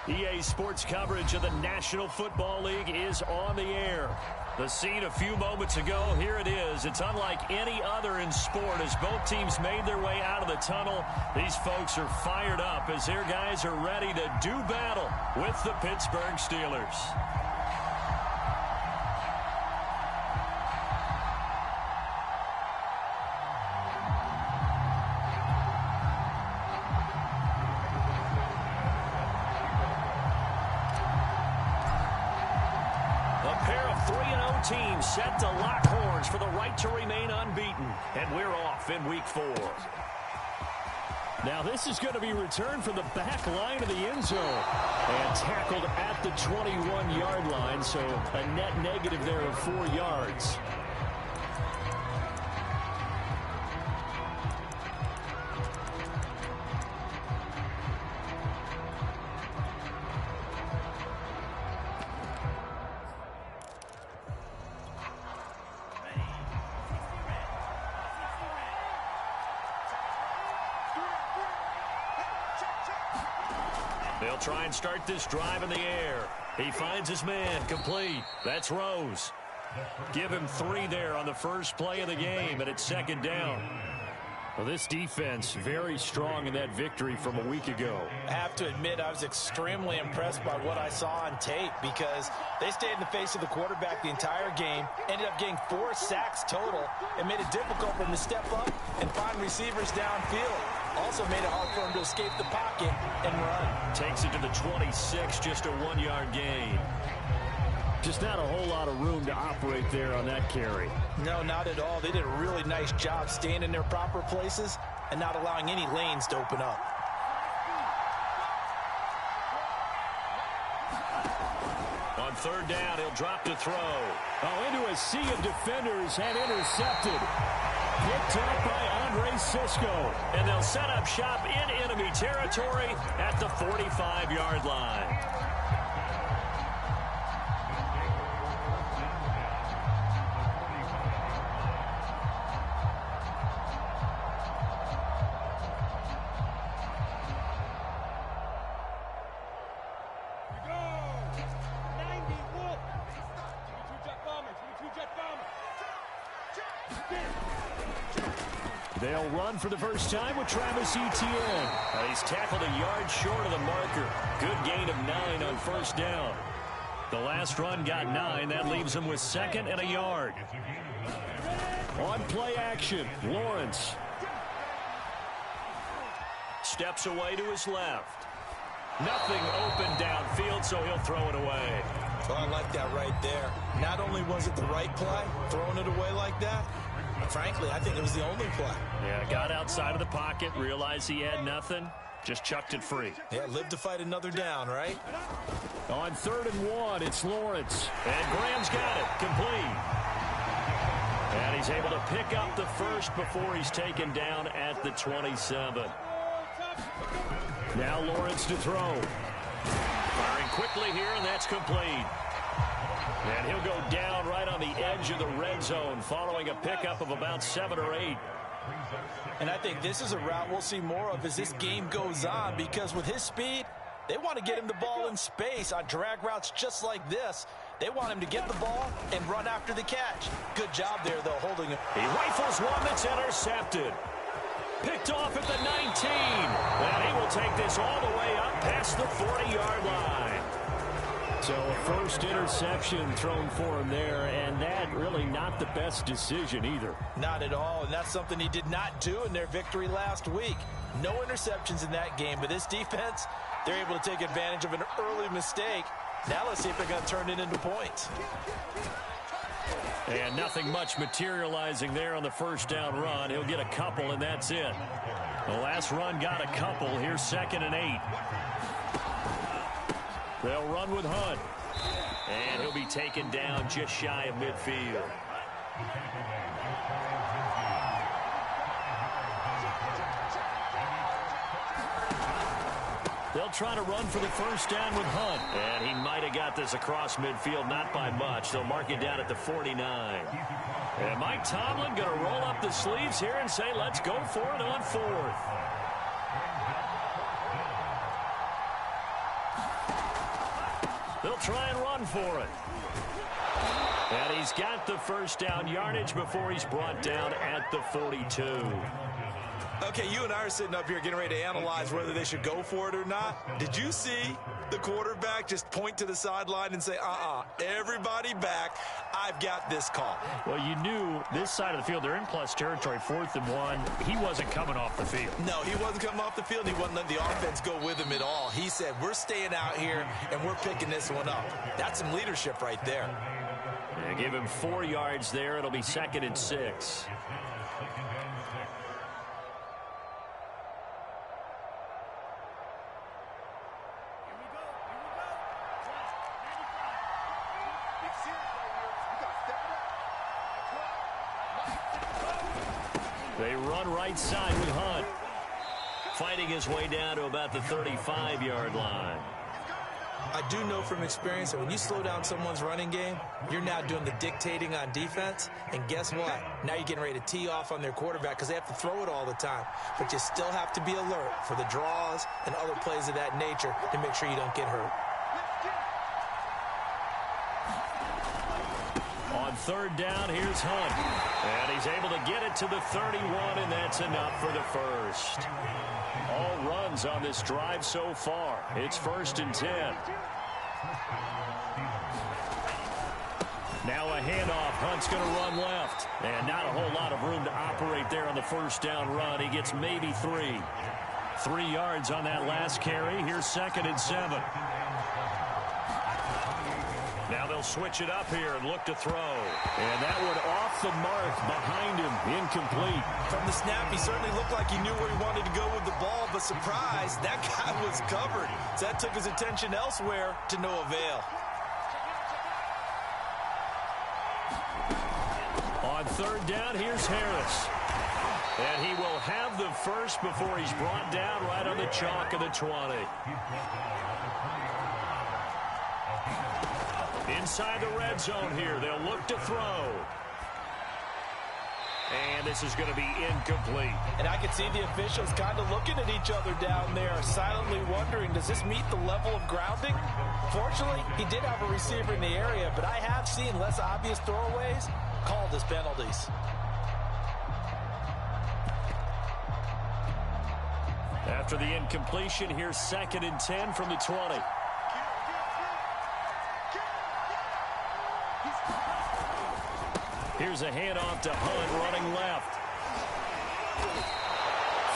EA Sports coverage of the National Football League is on the air. The scene a few moments ago, here it is. It's unlike any other in sport as both teams made their way out of the tunnel. These folks are fired up as their guys are ready to do battle with the Pittsburgh Steelers. Teams set to lock horns for the right to remain unbeaten. And we're off in week 4. Now this is going to be returned from the back line of the end zone. And tackled at the 21-yard line, so a net negative there of 4 yards. They'll try and start this drive in the air. He finds his man, complete. That's Rose. Give him 3 there on the first play of the game, and it's second down. Well, this defense very strong in that victory from a week ago. I have to admit I was extremely impressed by what I saw on tape because they stayed in the face of the quarterback the entire game, ended up getting 4 sacks total, and made it difficult for him to step up and find receivers downfield. Also made it hard for him to escape the pocket and run. Takes it to the 26, just a 1-yard gain. Just not a whole lot of room to operate there on that carry. No, not at all. They did a really nice job staying in their proper places and not allowing any lanes to open up. On third down, he'll drop to throw. Oh, into a sea of defenders and intercepted. Picked up by Andre Cisco. And they'll set up shop in enemy territory at the 45-yard line. They'll run for the first time with Travis Etienne. He's tackled a yard short of the marker. Good gain of 9 on first down. The last run got 9. That leaves him with 2nd and a yard. On play action, Lawrence. Steps away to his left. Nothing open downfield, so he'll throw it away. Well, I like that right there. Not only was it the right play, throwing it away like that, frankly, I think it was the only play. Yeah, got outside of the pocket, realized he had nothing, just chucked it free. Yeah, live to fight another down, right? On 3rd and 1, it's Lawrence. And Graham's got it, complete. And he's able to pick up the first before he's taken down at the 27. Now Lawrence to throw. Firing quickly here, and that's complete. And he'll go down right on the edge of the red zone following a pickup of about 7 or 8. And I think this is a route we'll see more of as this game goes on because with his speed, they want to get him the ball in space on drag routes just like this. They want him to get the ball and run after the catch. Good job there, though, holding him. He rifles one that's intercepted. Picked off at the 19. And he will take this all the way up past the 40-yard line. So a first interception thrown for him there, and that really not the best decision either. Not at all, and that's something he did not do in their victory last week. No interceptions in that game, but this defense, they're able to take advantage of an early mistake. Now let's see if they're going to turn it into points. And nothing much materializing there on the first down run. He'll get a couple, and that's it. The last run got a couple. Here's 2nd and 8. They'll run with Hunt. And he'll be taken down just shy of midfield. They'll try to run for the first down with Hunt. And he might have got this across midfield, not by much. They'll mark it down at the 49. And Mike Tomlin going to roll up the sleeves here and say, let's go for it on 4th. try and run for it. And he's got the first down yardage before he's brought down at the 42. Okay, you and I are sitting up here getting ready to analyze whether they should go for it or not. Did you see the quarterback just point to the sideline and say, everybody back, I've got this call? Well, you knew this side of the field, they're in plus territory, 4th and 1. He wasn't coming off the field. No, he wasn't coming off the field. He wasn't letting the offense go with him at all. He said, we're staying out here, and we're picking this one up. That's some leadership right there. Yeah, give him 4 yards there. It'll be 2nd and 6. They run right side with Hunt. Fighting his way down to about the 35-yard line. I do know from experience that when you slow down someone's running game, you're now doing the dictating on defense. And guess what? Now you're getting ready to tee off on their quarterback because they have to throw it all the time. But you still have to be alert for the draws and other plays of that nature to make sure you don't get hurt. On 3rd down, here's Hunt. And he's able to get it to the 31, and that's enough for the first. All runs on this drive so far. It's 1st and 10. Now a handoff. Hunt's going to run left. And not a whole lot of room to operate there on the first down run. He gets maybe 3. 3 yards on that last carry. Here's 2nd and 7. Now they'll switch it up here and look to throw. And that one off the mark behind him. Incomplete. From the snap, he certainly looked like he knew where he wanted to go with the ball, but surprise, that guy was covered. So that took his attention elsewhere to no avail. On 3rd down, here's Harris. And he will have the first before he's brought down right on the chalk of the 20. Inside the red zone here. They'll look to throw. And this is going to be incomplete. And I can see the officials kind of looking at each other down there, silently wondering, does this meet the level of grounding? Fortunately, he did have a receiver in the area, but I have seen less obvious throwaways called as penalties. After the incompletion, here's 2nd and 10 from the 20. Here's a handoff to Hunt running left.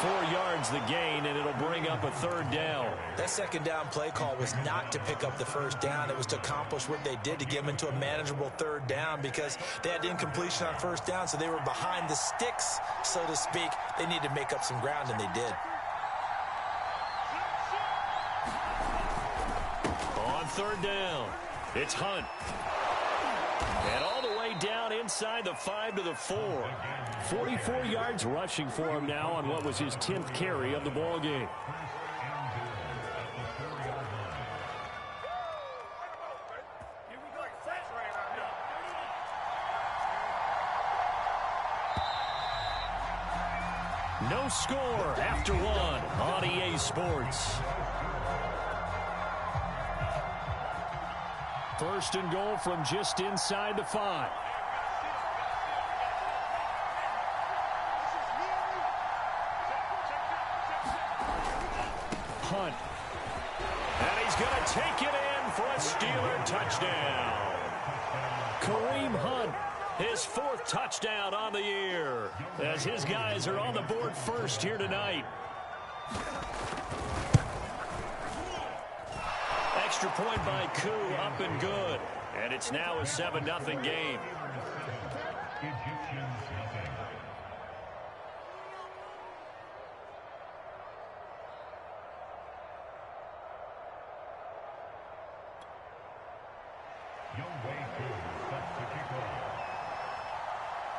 4 yards the gain, and it'll bring up a 3rd down. That 2nd down play call was not to pick up the 1st down. It was to accomplish what they did to get them into a manageable 3rd down because they had incompletion on 1st down, so they were behind the sticks, so to speak. They needed to make up some ground, and they did. On 3rd down, it's Hunt. And all the way down inside the 5 to the 4. 44 yards rushing for him now on what was his 10th carry of the ball game. No score after 1 on EA Sports. 1st and goal from just inside the 5. Hunt. And he's going to take it in for a Steeler touchdown. Kareem Hunt, his 4th touchdown on the year, as his guys are on the board first here tonight. Extra point by Koo, up and good. And it's now a 7-0 game.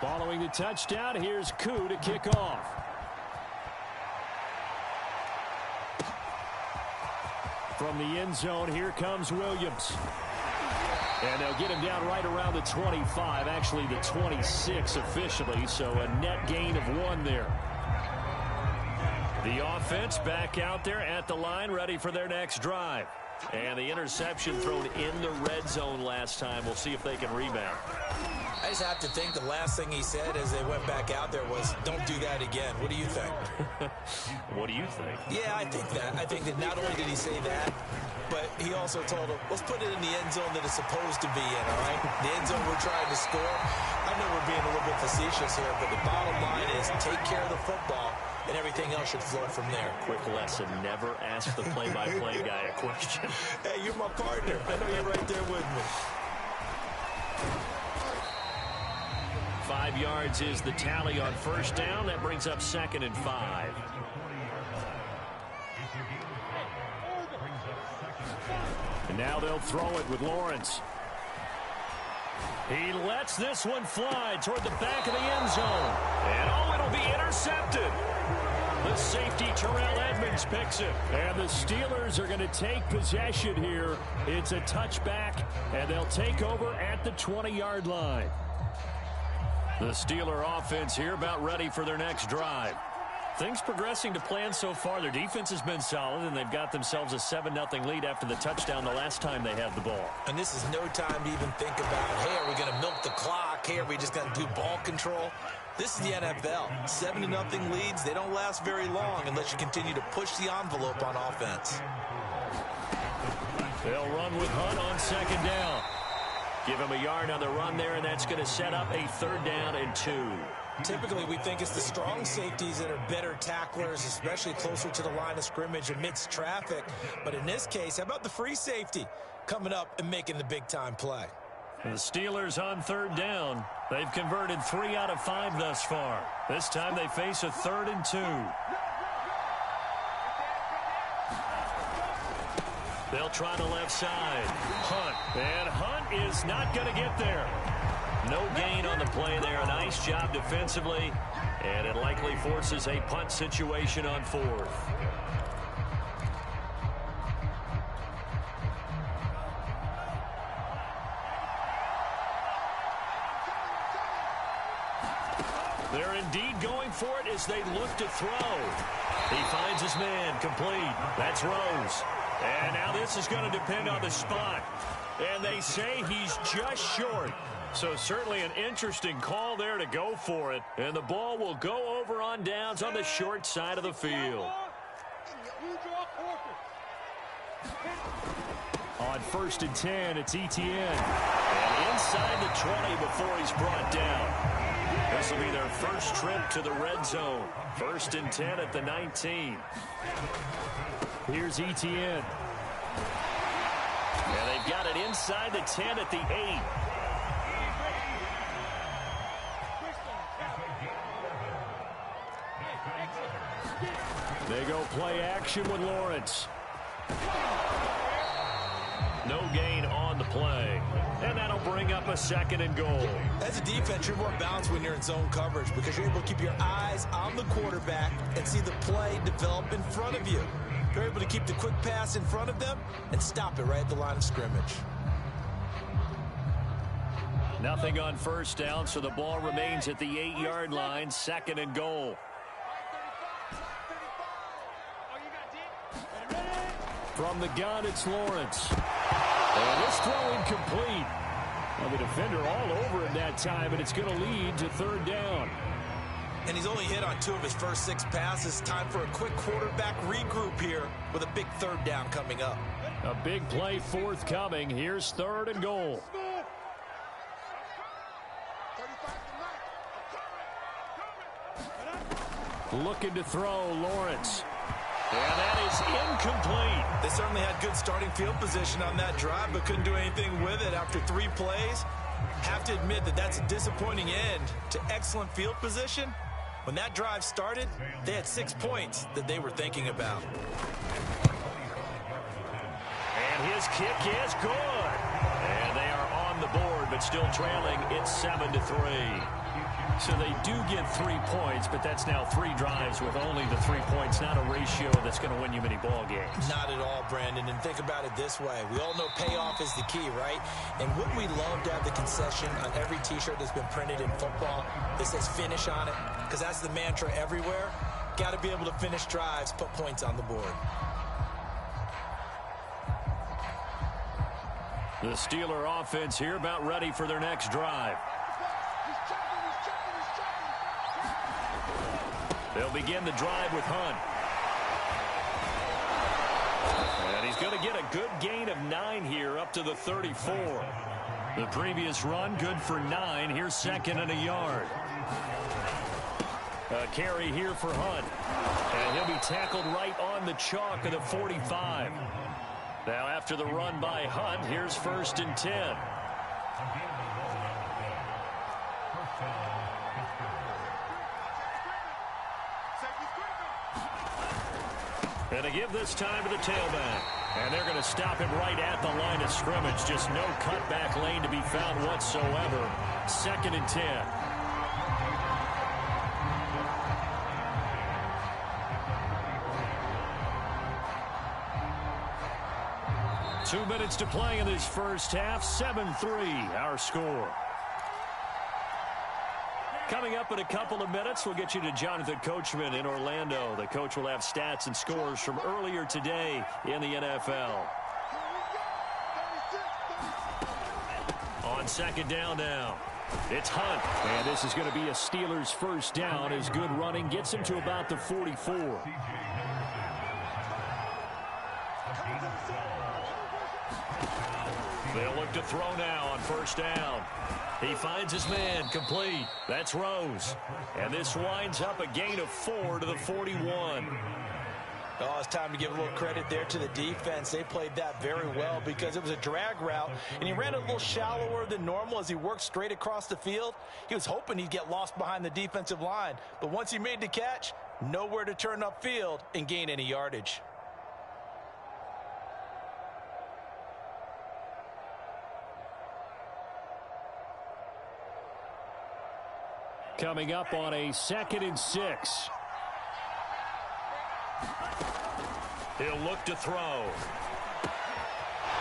Following the touchdown, here's Koo to kick off. From the end zone, here comes Williams. And they'll get him down right around the 25, actually the 26 officially, so a net gain of 1 there. The offense back out there at the line, ready for their next drive. And the interception thrown in the red zone last time. We'll see if they can rebound. I just have to think the last thing he said as they went back out there was, don't do that again. What do you think? What do you think? Yeah, I think that. I think that not only did he say that, but he also told him, let's put it in the end zone that it's supposed to be in, all right? The end zone we're trying to score. I know we're being a little bit facetious here, but the bottom line is take care of the football, and everything else should flow from there. Quick lesson, never ask the play-by-play guy a question. Hey, you're my partner. I know you're right there with me. 5 yards is the tally on first down. That brings up 2nd and 5. And now they'll throw it with Lawrence. He lets this one fly toward the back of the end zone. And, it'll be intercepted. The safety, Terrell Edmonds, picks it. And the Steelers are going to take possession here. It's a touchback, and they'll take over at the 20-yard line. The Steeler offense here about ready for their next drive. Things progressing to plan so far. Their defense has been solid, and they've got themselves a 7-0 lead after the touchdown the last time they had the ball. And this is no time to even think about, hey, are we going to milk the clock? Hey, are we just going to do ball control? This is the NFL. 7-0 leads, they don't last very long unless you continue to push the envelope on offense. They'll run with Hunt on 2nd down. Give him a yard on the run there, and that's going to set up a 3rd down and 2. Typically, we think it's the strong safeties that are better tacklers, especially closer to the line of scrimmage amidst traffic. But in this case, how about the free safety coming up and making the big-time play? The Steelers on 3rd down. They've converted 3 out of 5 thus far. This time they face a 3rd and 2. They'll try the left side. Hunt. And Hunt is not going to get there. No gain on the play there. A nice job defensively. And it likely forces a punt situation on 4th. They're indeed going for it as they look to throw. He finds his man complete. That's Rose. And now this is going to depend on the spot. And they say he's just short. So certainly an interesting call there to go for it. And the ball will go over on downs on the short side of the field. On 1st and 10, it's Etienne. And inside the 20 before he's brought down. This will be their first trip to the red zone. 1st and 10 at the 19. Here's Etienne. And they've got it inside the 10 at the 8. They go play action with Lawrence. No gain on the play. And that'll bring up a 2nd and goal. As a defense, you're more balanced when you're in zone coverage because you're able to keep your eyes on the quarterback and see the play develop in front of you. You're able to keep the quick pass in front of them and stop it right at the line of scrimmage. Nothing on 1st down, so the ball remains at the 8-yard line. 2nd and goal. From the gun, it's Lawrence. And this throw incomplete. Well, the defender all over him that time, and it's going to lead to 3rd down. And he's only hit on 2 of his first 6 passes. Time for a quick quarterback regroup here with a big 3rd down coming up. A big play forthcoming. Here's 3rd and goal. Looking to throw, Lawrence. And that is incomplete. They certainly had good starting field position on that drive, but couldn't do anything with it after 3 plays. Have to admit that that's a disappointing end to excellent field position. When that drive started, they had 6 points that they were thinking about. And his kick is good. And they are on the board, but still trailing. It's 7-3. So they do get 3 points, but that's now 3 drives with only the 3 points. Not a ratio that's going to win you many ball games. Not at all, Brandon. And think about it this way. We all know payoff is the key, right? And wouldn't we love to have the concession on every T-shirt that's been printed in football that says finish on it? Because that's the mantra everywhere. Got to be able to finish drives, put points on the board. The Steeler offense here about ready for their next drive. They'll begin the drive with Hunt. And he's going to get a good gain of 9 here up to the 34. The previous run good for 9. Here's second and a yard. A carry here for Hunt. And he'll be tackled right on the chalk of the 45. Now after the run by Hunt, here's first and 10. And they give this time to the tailback. And they're going to stop him right at the line of scrimmage. Just no cutback lane to be found whatsoever. Second and 10. 2 minutes to play in this first half. 7-3 our score. Coming up in a couple of minutes, we'll get you to Jonathan Coachman in Orlando. The coach will have stats and scores from earlier today in the NFL. On second down now, it's Hunt. And this is going to be a Steelers first down as good running gets him to about the 44. They'll look to throw now on first down. He finds his man, complete. That's Rose. And this winds up a gain of 4 to the 41. Oh, it's time to give a little credit there to the defense. They played that very well because it was a drag route, and he ran a little shallower than normal as he worked straight across the field. He was hoping he'd get lost behind the defensive line, but once he made the catch, nowhere to turn upfield and gain any yardage. Coming up on a 2nd and 6. He'll look to throw.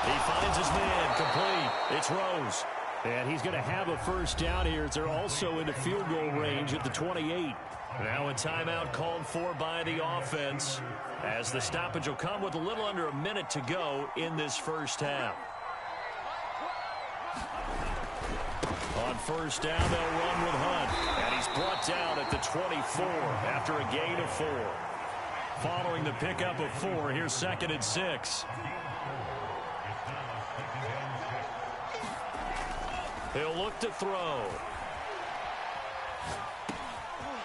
He finds his man, complete. It's Rose. And he's going to have a first down here as they're also into field goal range at the 28. Now a timeout called for by the offense as the stoppage will come with a little under a minute to go in this first half. On first down, they'll run with Hunt. And he's brought down at the 24 after a gain of 4. Following the pickup of 4, here's 2nd and 6. He'll look to throw.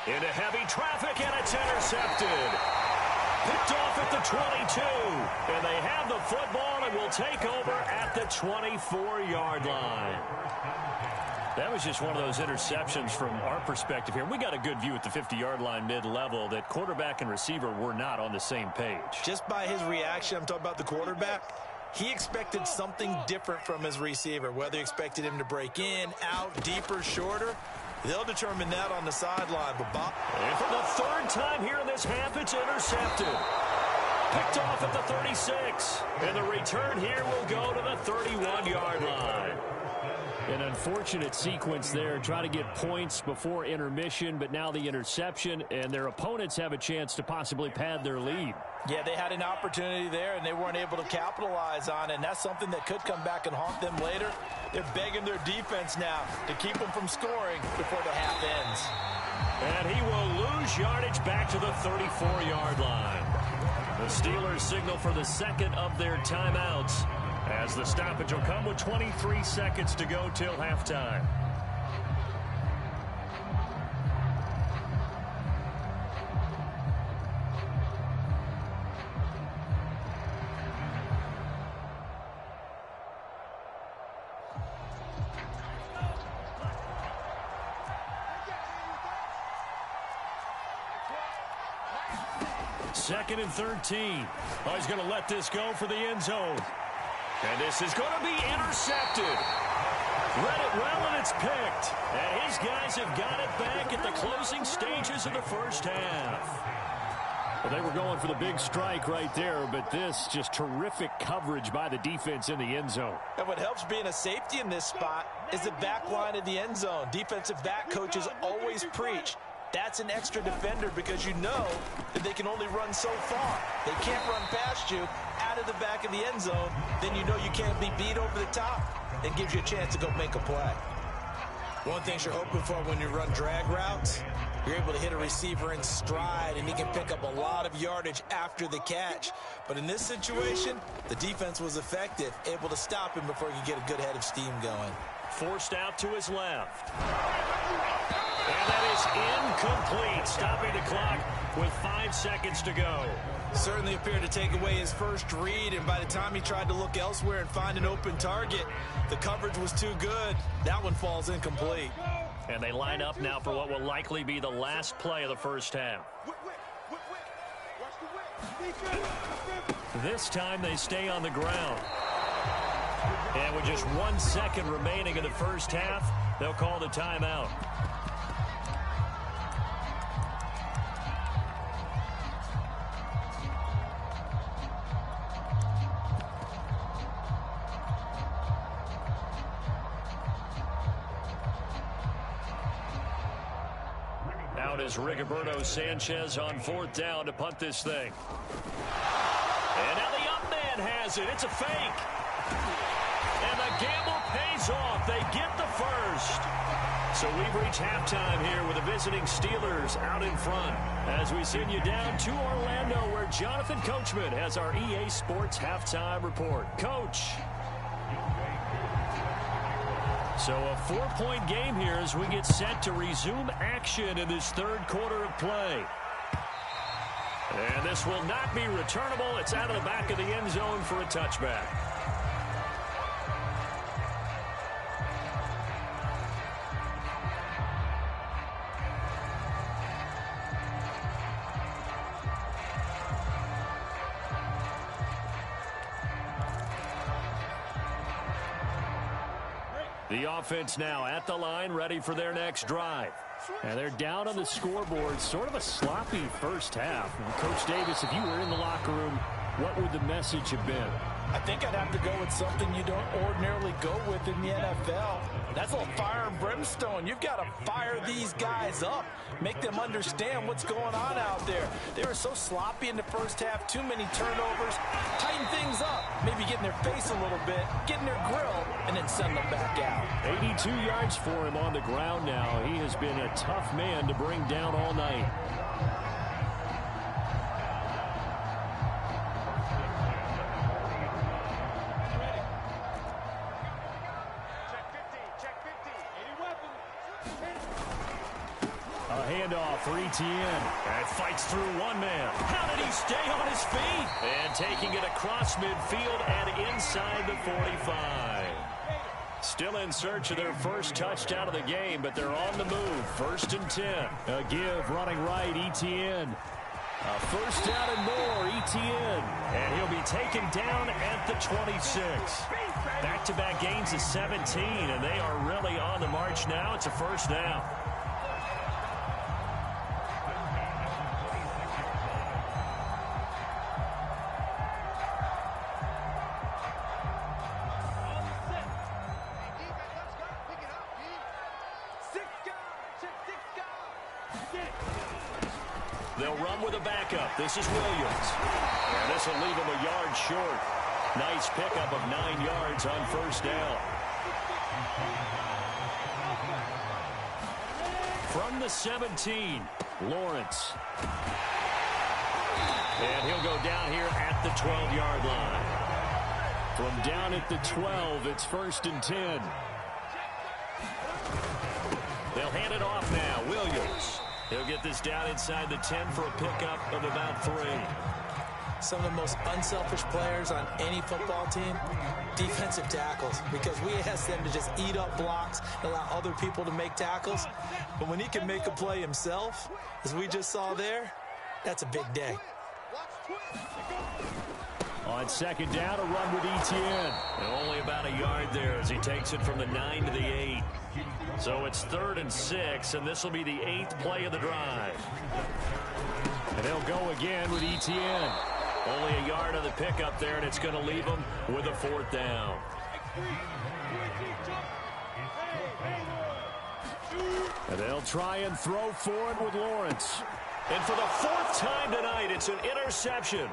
Into heavy traffic, and it's intercepted. Picked off at the 22. And they have the football and will take over at the 24-yard line. That was just one of those interceptions from our perspective here. We got a good view at the 50-yard line mid-level that quarterback and receiver were not on the same page. Just by his reaction, I'm talking about the quarterback, he expected something different from his receiver, whether he expected him to break in, out, deeper, shorter. They'll determine that on the sideline. But Bob, and for the 3rd time here in this half, it's intercepted. Picked off at the 36. And the return here will go to the 31-yard line. An unfortunate sequence there. Try to get points before intermission, but now the interception, and their opponents have a chance to possibly pad their lead. Yeah, they had an opportunity there, and they weren't able to capitalize on it, and that's something that could come back and haunt them later. They're begging their defense now to keep them from scoring before the half ends. And he will lose yardage back to the 34-yard line. The Steelers signal for the 2nd of their timeouts, as the stoppage will come with 23 seconds to go till halftime. Second and 13. Oh, he's going to let this go for the end zone. And this is going to be intercepted. Read it well, and it's picked. And his guys have got it back at the closing stages of the first half. Well, they were going for the big strike right there, but this just terrific coverage by the defense in the end zone. And what helps being a safety in this spot is the back line of the end zone. Defensive back coaches always preach, That's an extra defender because you know that they can only run so far. They can't run past you out of the back of the end zone. Then you know you can't be beat over the top. It gives you a chance to go make a play. One thing you're hoping for when you run drag routes, you're able to hit a receiver in stride, and he can pick up a lot of yardage after the catch. But in this situation, the defense was effective, able to stop him before he could get a good head of steam going. Forced out to his left. And that is incomplete, stopping the clock with 5 seconds to go. Certainly appeared to take away his first read, and by the time he tried to look elsewhere and find an open target, the coverage was too good. That one falls incomplete. And they line up now for what will likely be the last play of the first half. This time they stay on the ground. And with just 1 second remaining in the first half, they'll call the timeout. Out is Rigoberto Sanchez on 4th down to punt this thing. And now the up man has it. It's a fake. And the gamble pays off. They get the first. So we've reached halftime here with the visiting Steelers out in front as we send you down to Orlando where Jonathan Coachman has our EA Sports halftime report. Coach. So a 4-point game here as we get set to resume action in this third quarter of play. And this will not be returnable. It's out of the back of the end zone for a touchback. The offense now at the line, ready for their next drive. And they're down on the scoreboard, sort of a sloppy first half. And Coach Davis, if you were in the locker room, what would the message have been? I think I'd have to go with something you don't ordinarily go with in the NFL. That's a little fire and brimstone. You've got to fire these guys up. Make them understand what's going on out there. They were so sloppy in the first half, too many turnovers. Tighten things up. Maybe get in their face a little bit, get in their grill, and then send them back out. 82 yards for him on the ground now. He has been a tough man to bring down all night. Handoff for Etienne. And fights through one man. How did he stay on his feet? And taking it across midfield and inside the 45. Still in search of their first touchdown of the game, but they're on the move. 1st and 10. A give running right, Etienne. A first down and more, Etienne. And he'll be taken down at the 26. Back-to-back gains of 17, and they are really on the march now. It's a first down. They'll run with a backup. This is Williams. And this will leave him a yard short. Nice pickup of 9 yards on first down. From the 17, Lawrence. And he'll go down here at the 12-yard line. From down at the 12, it's 1st and 10. They'll hand it off now. Williams. He'll get this down inside the 10 for a pickup of about 3. Some of the most unselfish players on any football team, defensive tackles, because we ask them to just eat up blocks and allow other people to make tackles. But when he can make a play himself, as we just saw there, that's a big day. On 2nd down, a run with Etienne. And only about a yard there as he takes it from the 9 to the 8. So it's 3rd and 6, and this will be the 8th play of the drive. And they'll go again with Etienne. Only a yard on the pickup there, and it's going to leave them with a 4th down. And they'll try and throw for it with Lawrence. And for the fourth time tonight, it's an interception.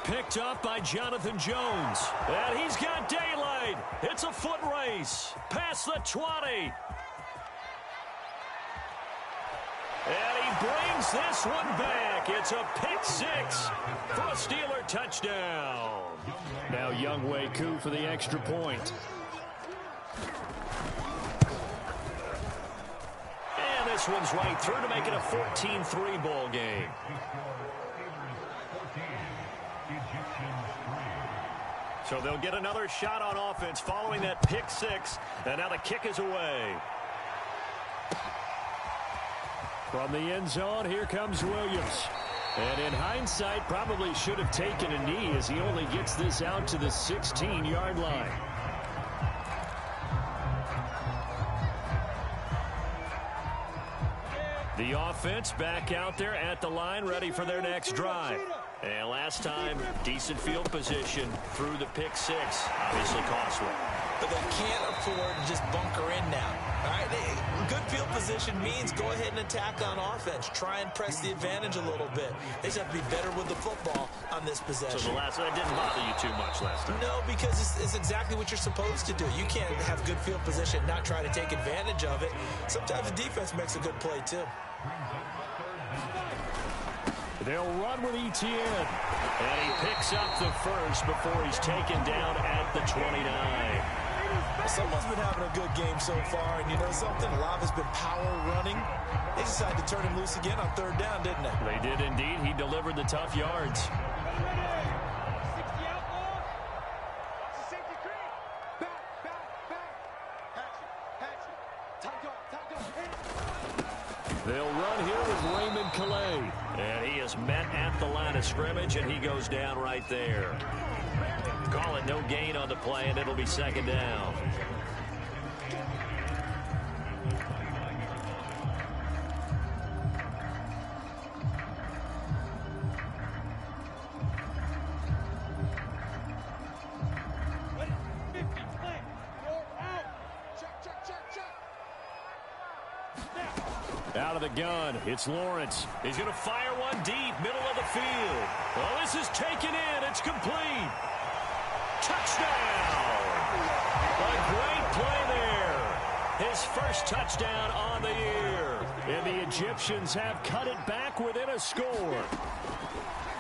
Picked up by Jonathan Jones. And he's got daylight. It's a foot race. Past the 20. And he brings this one back. It's a pick six for a Steeler touchdown. Now Younghoe Koo for the extra point. And this one's right through to make it a 14-3 ball game. So they'll get another shot on offense following that pick six. And now the kick is away. From the end zone, here comes Williams. And in hindsight, probably should have taken a knee as he only gets this out to the 16-yard line. The offense back out there at the line, ready for their next drive. And last time, decent field position through the pick six. Obviously costly. But they can't afford to just bunker in now. All right, good field position means go ahead and attack on offense. Try and press the advantage a little bit. They just have to be better with the football on this possession. So that didn't bother you too much last time? No, because it's exactly what you're supposed to do. You can't have good field position, not try to take advantage of it. Sometimes the defense makes a good play, too. They'll run with Etienne. And he picks up the first before he's taken down at the 29. Someone's been having a good game so far, and you know something? A lot of it's been power running. They decided to turn him loose again on third down, didn't they? They did indeed. He delivered the tough yards. They'll run here with Raymond Calais. And he is met at the line of scrimmage, and he goes down right there. Call it no gain on the play, and it'll be second down. Out of the gun, it's Lawrence. He's going to fire one deep, middle of the field. Well, this is taken in. It's complete. Touchdown! A great play there. His first touchdown on the year. And the Egyptians have cut it back within a score.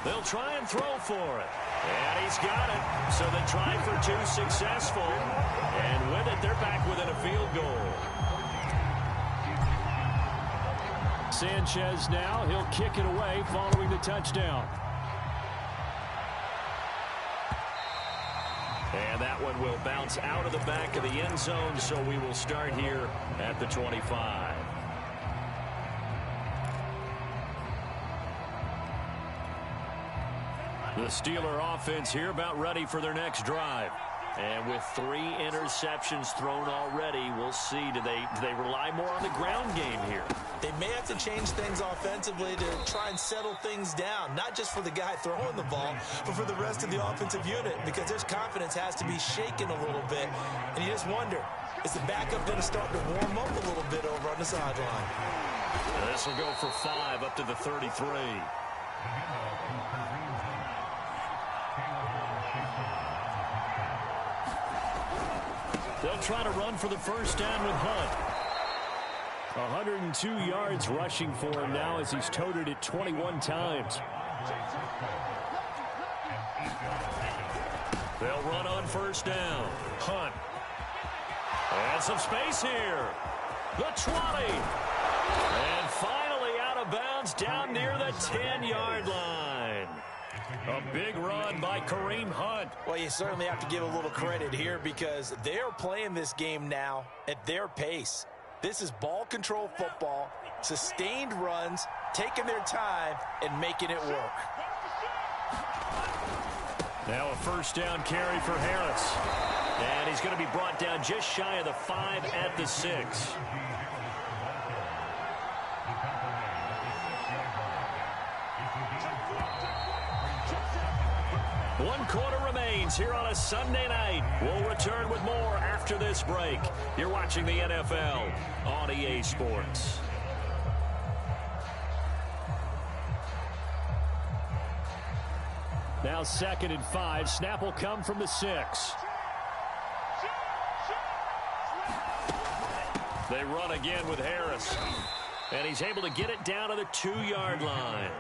They'll try and throw for it. And he's got it. So the try for two successful. And with it, they're back within a field goal. Sanchez now, he'll kick it away following the touchdown. And that one will bounce out of the back of the end zone, so we will start here at the 25. The Steeler offense here about ready for their next drive. And with 3 interceptions thrown already, we'll see. Do they rely more on the ground game here? They may have to change things offensively to try and settle things down, not just for the guy throwing the ball, but for the rest of the offensive unit, because their confidence has to be shaken a little bit. And you just wonder, is the backup going to start to warm up a little bit over on the sideline? This will go for 5 up to the 33. They'll try to run for the first down with Hunt. 102 yards rushing for him now as he's toted it 21 times. They'll run on first down. Hunt. And some space here. The 20. And finally out of bounds down near the 10-yard line. A big run by Kareem Hunt. Well, you certainly have to give a little credit here because they're playing this game now at their pace. This is ball control football, sustained runs, taking their time, and making it work. Now a first down carry for Harris. And he's going to be brought down just shy of the 5 at the 6. One quarter remains here on a Sunday night. We'll return with more after this break. You're watching the NFL on EA Sports. Now 2nd and 5. Snap will come from the 6. They run again with Harris. And he's able to get it down to the 2-yard line.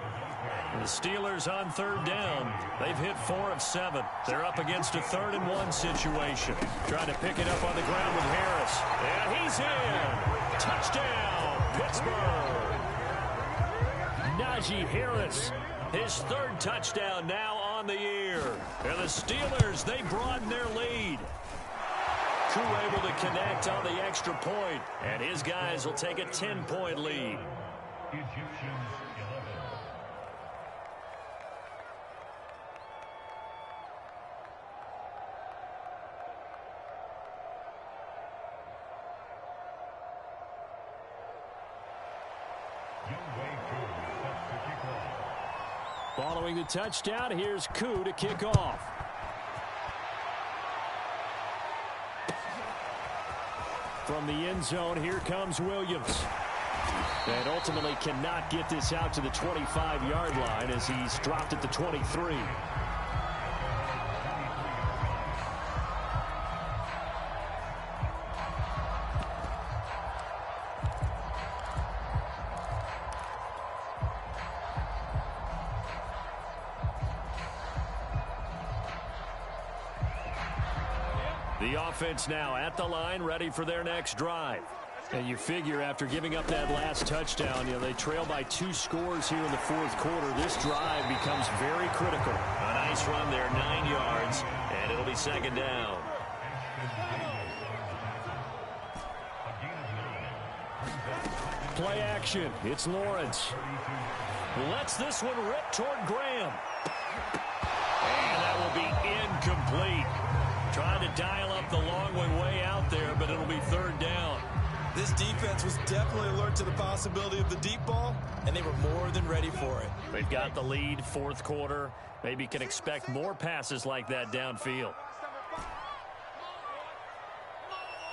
The Steelers on 3rd down. They've hit 4 of 7. They're up against a 3rd and 1 situation. Trying to pick it up on the ground with Harris. And he's in. Touchdown, Pittsburgh. Najee Harris, his 3rd touchdown now on the year. And the Steelers, they broaden their lead. Koo able to connect on the extra point, and his guys will take a 10-point lead. Following the touchdown, here's Koo to kick off. From the end zone, here comes Williams. And ultimately cannot get this out to the 25-yard line as he's dropped at the 23. The offense now at the line, ready for their next drive. And you figure after giving up that last touchdown, they trail by 2 scores here in the 4th quarter. This drive becomes very critical. A nice run there, 9 yards, and it'll be 2nd down. Play action. It's Lawrence. Lets this one rip toward Graham. And that will be incomplete. Trying to dial up the long way out there, but it'll be 3rd down. This defense was definitely alert to the possibility of the deep ball, and they were more than ready for it. They've got the lead, 4th quarter. Maybe can expect more passes like that downfield.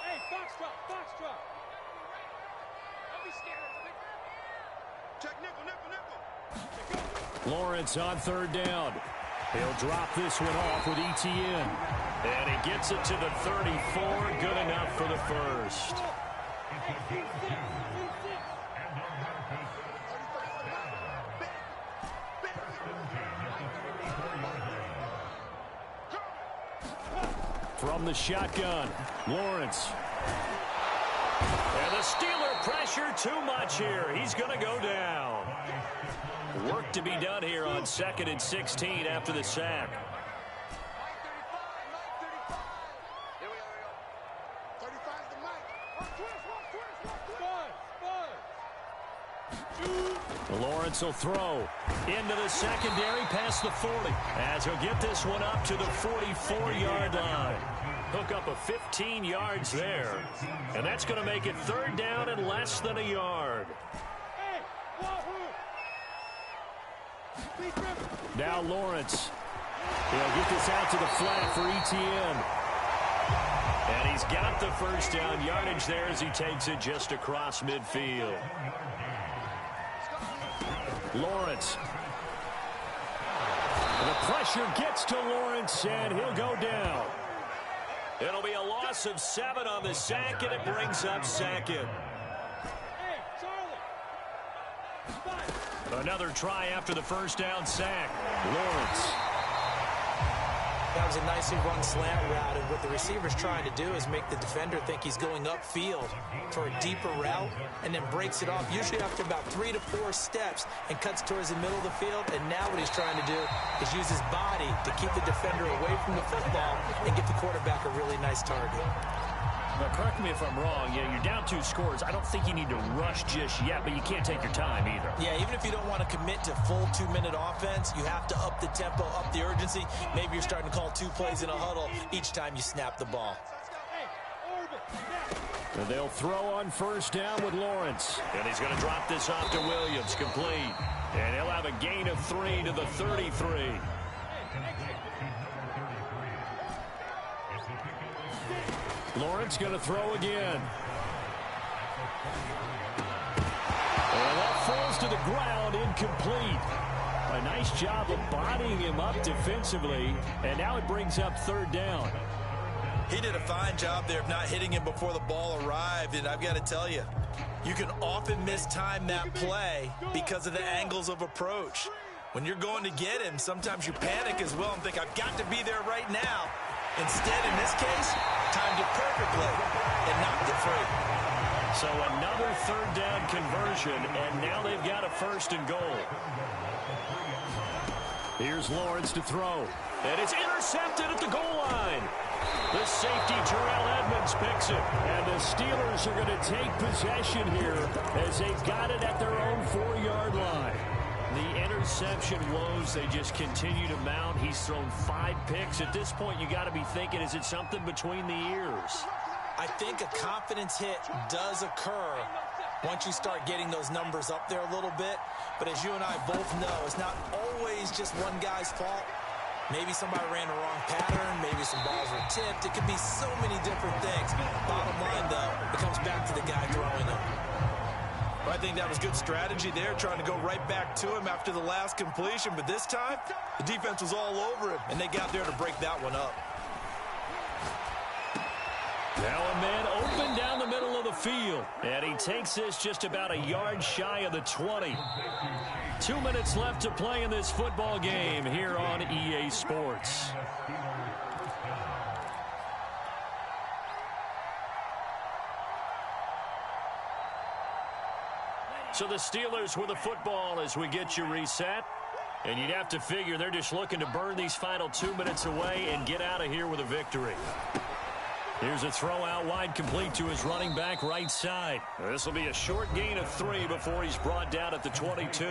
Hey, foxtrot. Don't be scared. Check nickel. Lawrence on 3rd down. He'll drop this one off with ETN. And he gets it to the 34. Good enough for the 1st. From the shotgun, Lawrence. And the Steeler pressure too much here. He's going to go down. Work to be done here on 2nd and 16 after the sack. Lawrence will throw into the secondary past the 40 as he'll get this one up to the 44-yard line. Hook up a 15 yards there, and that's going to make it 3rd down and less than a yard. Now Lawrence. He'll get this out to the flat for ETN. And he's got the 1st down yardage there as he takes it just across midfield. Lawrence. The pressure gets to Lawrence, and he'll go down. It'll be a loss of 7 on the sack, and it brings up 2nd. Another try after the 1st down sack. Lawrence. That was a nicely run slant route, and what the receiver's trying to do is make the defender think he's going upfield for a deeper route, and then breaks it off, usually after about 3 to 4 steps, and cuts towards the middle of the field. And now what he's trying to do is use his body to keep the defender away from the football and get the quarterback a really nice target. Now, correct me if I'm wrong. You're down 2 scores. I don't think you need to rush just yet, but you can't take your time either. Yeah, even if you don't want to commit to full 2-minute offense, you have to up the tempo, up the urgency. Maybe you're starting to call 2 plays in a huddle each time you snap the ball. And they'll throw on first down with Lawrence. And he's going to drop this off to Williams, complete. And he'll have a gain of 3 to the 33. Lawrence going to throw again. And that falls to the ground, incomplete. A nice job of bodying him up defensively, and now it brings up third down. He did a fine job there of not hitting him before the ball arrived, and I've got to tell you, you can often mistime that play because of the angles of approach. When you're going to get him, sometimes you panic as well and think, I've got to be there right now. Instead, in this case, timed it perfectly and knocked it free. So another third down conversion, and now they've got a first and goal. Here's Lawrence to throw. And it's intercepted at the goal line. The safety, Terrell Edmonds, picks it. And the Steelers are going to take possession here as they've got it at their own 4-yard line. The interception woes, they just continue to mount. He's thrown 5 picks. At this point, you got to be thinking, is it something between the ears? I think a confidence hit does occur once you start getting those numbers up there a little bit. But as you and I both know, it's not always just one guy's fault. Maybe somebody ran the wrong pattern. Maybe some balls were tipped. It could be so many different things. Bottom line, though, it comes back to the guy throwing them. Well, I think that was good strategy there, trying to go right back to him after the last completion. But this time, the defense was all over him, and they got there to break that one up. Now a man open down the middle of the field. And he takes this just about a yard shy of the 20. 2 minutes left to play in this football game here on EA Sports. So the Steelers with the football as we get you reset. And you'd have to figure they're just looking to burn these final 2 minutes away and get out of here with a victory. Here's a throw out wide, complete to his running back right side. This will be a short gain of 3 before he's brought down at the 22.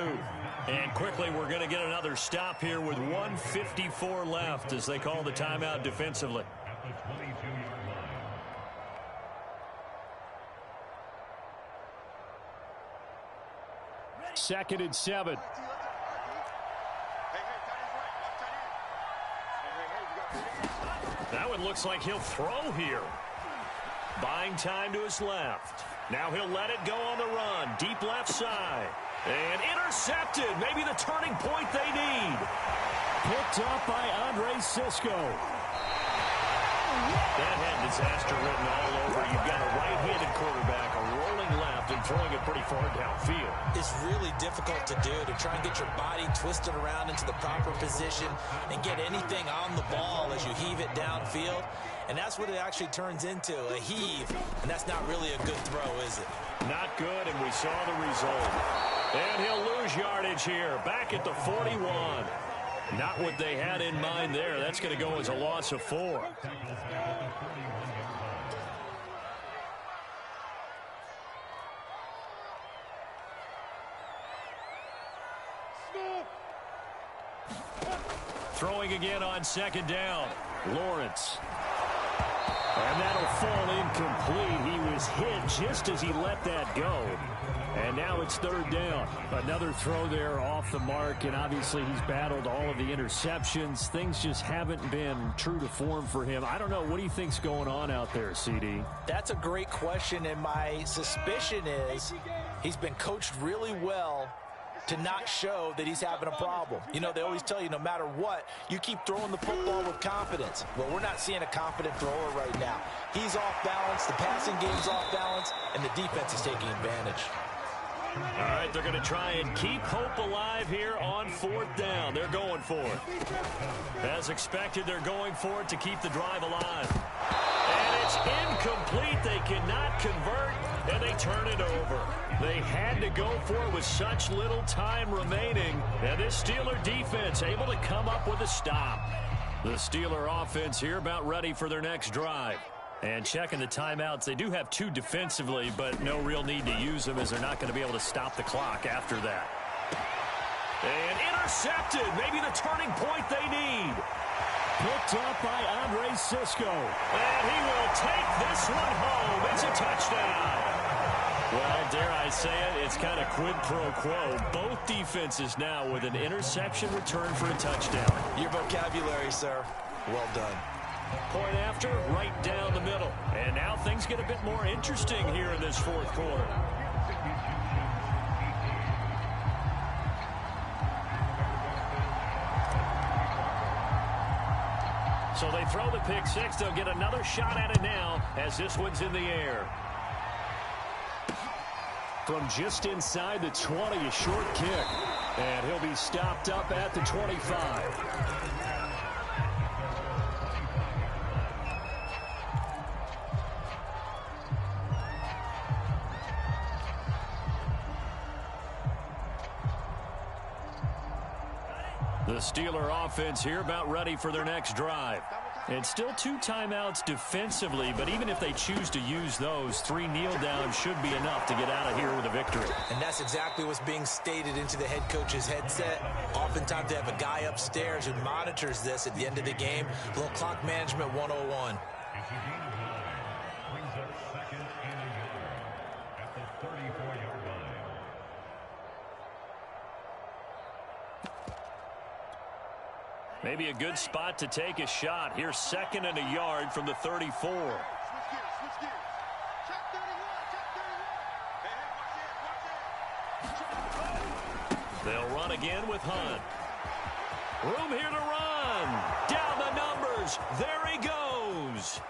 And quickly we're going to get another stop here with 1:54 left as they call the timeout defensively. Second and 7. That one looks like he'll throw here. Buying time to his left. Now he'll let it go on the run. Deep left side. And intercepted. Maybe the turning point they need. Picked up by Andre Cisco. That had disaster written all over. You've got a right-handed quarterback, a rolling left, and throwing it pretty far downfield. It's really difficult to do, to try and get your body twisted around into the proper position and get anything on the ball as you heave it downfield. And that's what it actually turns into, a heave. And that's not really a good throw, is it? Not good, and we saw the result. And he'll lose yardage here, back at the 41. Not what they had in mind there. That's going to go as a loss of 4. Throwing again on second down. Lawrence. And that'll fall incomplete. He was hit just as he let that go. And now it's third down. Another throw there off the mark, and obviously he's battled all of the interceptions. Things just haven't been true to form for him. I don't know. What do you think's going on out there, CD? That's a great question, and my suspicion is he's been coached really well to not show that he's having a problem. You know, they always tell you no matter what, you keep throwing the football with confidence. Well, we're not seeing a confident thrower right now. He's off balance, the passing game's off balance, and the defense is taking advantage. All right, they're going to try and keep hope alive here on fourth down. They're going for it. As expected, they're going for it to keep the drive alive. And it's incomplete. They cannot convert, and they turn it over. They had to go for it with such little time remaining. And this Steeler defense able to come up with a stop. The Steeler offense here about ready for their next drive. And checking the timeouts, they do have 2 defensively, but no real need to use them as they're not going to be able to stop the clock after that. And intercepted. Maybe the turning point they need. Picked up by Andre Sisco. And he will take this one home. It's a touchdown. Well, dare I say it, it's kind of quid pro quo. Both defenses now with an interception return for a touchdown. Your vocabulary, sir. Well done. Point after, right down the middle. And now things get a bit more interesting here in this fourth quarter. So they throw the pick six. They'll get another shot at it now as this one's in the air. From just inside the 20, a short kick. And he'll be stopped up at the 25. The Steeler offense here about ready for their next drive. And still 2 timeouts defensively, but even if they choose to use those, 3 kneel downs should be enough to get out of here with a victory. And that's exactly what's being stated into the head coach's headset. Oftentimes they have a guy upstairs who monitors this at the end of the game. A little clock management 101. Brings up second and a yard at the 34-yard line. Maybe a good spot to take a shot. Here's second and a yard from the 34. Switch gears. Check 31, check 31. Hey, watch it. They'll run again with Hunt. Room here to run. Down the numbers. There he goes.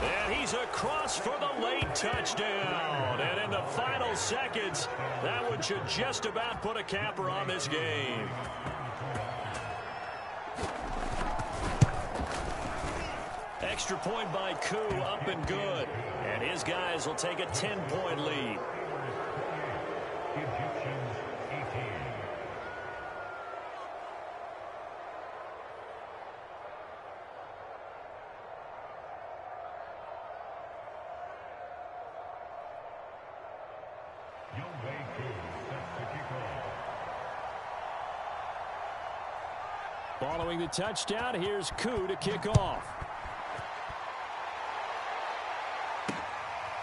And he's across for the late touchdown. And in the final seconds, that one should just about put a capper on this game. Extra point by Koo, up and good. And his guys will take a 10-point lead. Following the touchdown, here's Koo to kick off.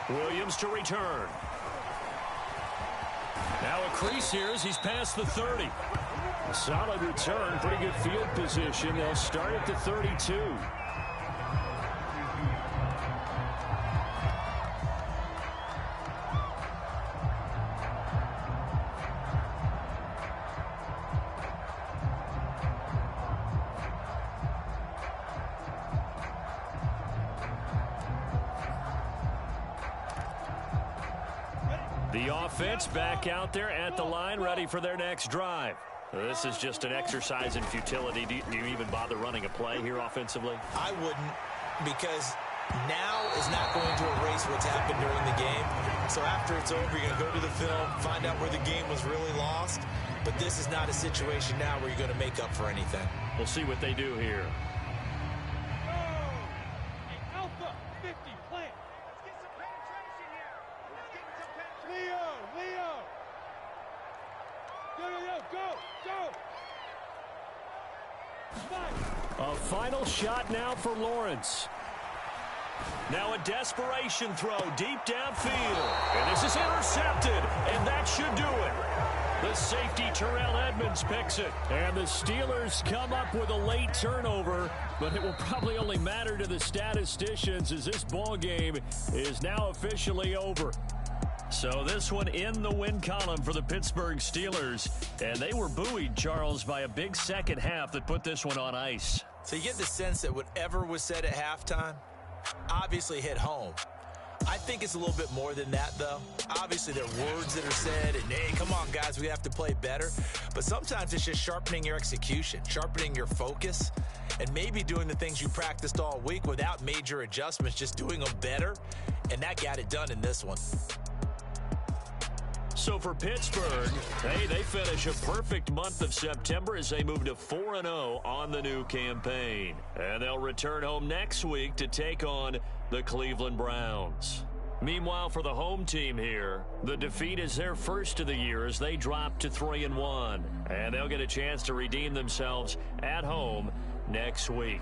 Williams to return. Now a crease here as he's past the 30. A solid return, pretty good field position. They'll start at the 32. The offense back out there at the line, ready for their next drive. This is just an exercise in futility. Do you even bother running a play here offensively? I wouldn't, because now is not going to erase what's happened during the game. So after it's over, you're going to go to the film, find out where the game was really lost. But this is not a situation now where you're going to make up for anything. We'll see what they do here. Alpha 50 plant. Let's get some penetration here. Let's get some penetration. Leo. Go. A final shot now for Lawrence. Now a desperation throw deep downfield. And this is intercepted, and that should do it. The safety, Terrell Edmonds, picks it. And the Steelers come up with a late turnover, but it will probably only matter to the statisticians as this ball game is now officially over. So this one in the win column for the Pittsburgh Steelers. And they were buoyed, Charles, by a big second half that put this one on ice. So you get the sense that whatever was said at halftime obviously hit home. I think it's a little bit more than that, though. Obviously, there are words that are said, and, hey, come on, guys, we have to play better. But sometimes it's just sharpening your execution, sharpening your focus, and maybe doing the things you practiced all week without major adjustments, just doing them better, and that got it done in this one. So for Pittsburgh, hey, they finish a perfect month of September as they move to 4-0 on the new campaign. And they'll return home next week to take on the Cleveland Browns. Meanwhile, for the home team here, the defeat is their first of the year as they drop to 3-1. And they'll get a chance to redeem themselves at home next week.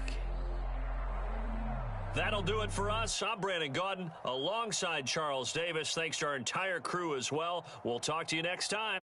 That'll do it for us. I'm Brandon Gaudin alongside Charles Davis. Thanks to our entire crew as well. We'll talk to you next time.